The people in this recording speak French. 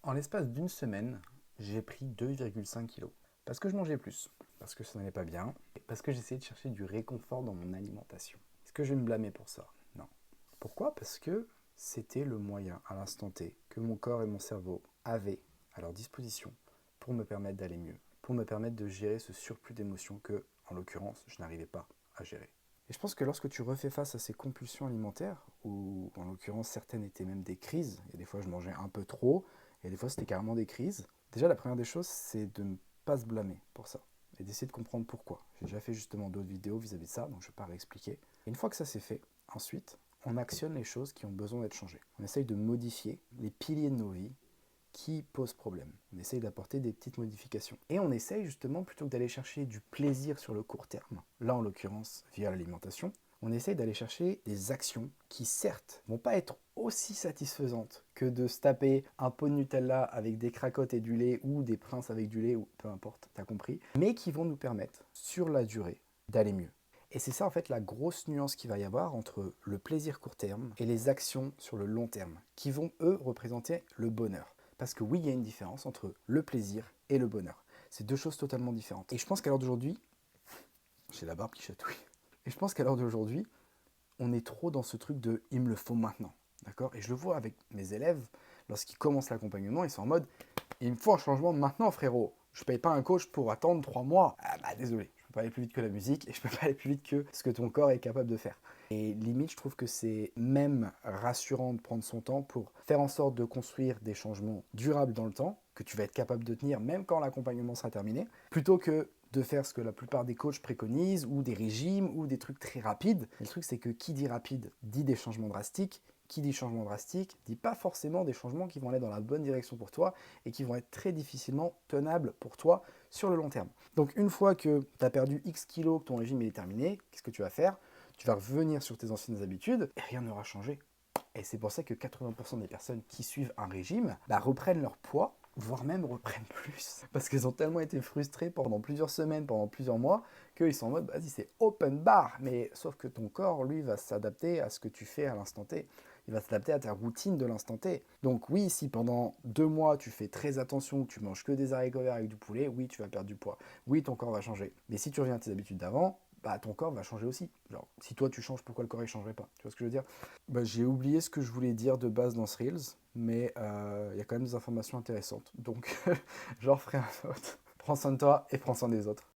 En l'espace d'une semaine, j'ai pris 2,5 kilos. Parce que je mangeais plus, parce que ça n'allait pas bien, et parce que j'essayais de chercher du réconfort dans mon alimentation. Est-ce que je vais me blâmer pour ça? Non. Pourquoi? Parce que c'était le moyen, à l'instant T, que mon corps et mon cerveau avaient à leur disposition pour me permettre d'aller mieux, pour me permettre de gérer ce surplus d'émotions que, en l'occurrence, je n'arrivais pas à gérer. Et je pense que lorsque tu refais face à ces compulsions alimentaires, ou en l'occurrence certaines étaient même des crises, et des fois je mangeais un peu trop, et des fois c'était carrément des crises, déjà la première des choses c'est de ne pas se blâmer pour ça, et d'essayer de comprendre pourquoi. J'ai déjà fait justement d'autres vidéos vis-à-vis de ça, donc je ne vais pas réexpliquer. Et une fois que ça c'est fait, ensuite, on actionne les choses qui ont besoin d'être changées. On essaye de modifier les piliers de nos vies qui posent problème. On essaye d'apporter des petites modifications. Et on essaye justement, plutôt que d'aller chercher du plaisir sur le court terme, là en l'occurrence via l'alimentation, on essaye d'aller chercher des actions qui certes vont pas être aussi satisfaisantes que de se taper un pot de Nutella avec des cracottes et du lait ou des princes avec du lait ou peu importe, t'as compris, mais qui vont nous permettre sur la durée d'aller mieux. Et c'est ça en fait la grosse nuance qu'il va y avoir entre le plaisir court terme et les actions sur le long terme, qui vont eux représenter le bonheur. Parce que oui, il y a une différence entre le plaisir et le bonheur. C'est deux choses totalement différentes. Et je pense qu'à l'heure d'aujourd'hui, j'ai la barbe qui chatouille. Et je pense qu'à l'heure d'aujourd'hui, on est trop dans ce truc de il me le faut maintenant. D'accord? Et je le vois avec mes élèves, lorsqu'ils commencent l'accompagnement, ils sont en mode il me faut un changement maintenant, frérot. Je paye pas un coach pour attendre 3 mois. Ah bah désolé, je peux pas aller plus vite que la musique et je peux pas aller plus vite que ce que ton corps est capable de faire. Et limite, je trouve que c'est même rassurant de prendre son temps pour faire en sorte de construire des changements durables dans le temps, que tu vas être capable de tenir même quand l'accompagnement sera terminé, plutôt que de faire ce que la plupart des coachs préconisent, ou des régimes, ou des trucs très rapides. Et le truc, c'est que qui dit rapide dit des changements drastiques. Qui dit changement drastique dit pas forcément des changements qui vont aller dans la bonne direction pour toi et qui vont être très difficilement tenables pour toi sur le long terme. Donc une fois que tu as perdu X kilos, que ton régime est terminé, qu'est-ce que tu vas faire? Tu vas revenir sur tes anciennes habitudes et rien n'aura changé. Et c'est pour ça que 80% des personnes qui suivent un régime reprennent leur poids, voire même reprennent plus. Parce qu'elles ont tellement été frustrées pendant plusieurs semaines, pendant plusieurs mois, qu'ils sont en mode, vas-y, c'est open bar. Mais sauf que ton corps, lui, va s'adapter à ce que tu fais à l'instant T. Il va s'adapter à ta routine de l'instant T. Donc oui, si pendant 2 mois, tu fais très attention, tu manges que des haricots verts avec du poulet, oui, tu vas perdre du poids. Oui, ton corps va changer. Mais si tu reviens à tes habitudes d'avant, ton corps va changer aussi. Genre, si toi tu changes, pourquoi le corps ne changerait pas? Tu vois ce que je veux dire? J'ai oublié ce que je voulais dire de base dans ce Reels, mais il y a quand même des informations intéressantes. Donc, j'en ferai un autre. Prends soin de toi et prends soin des autres.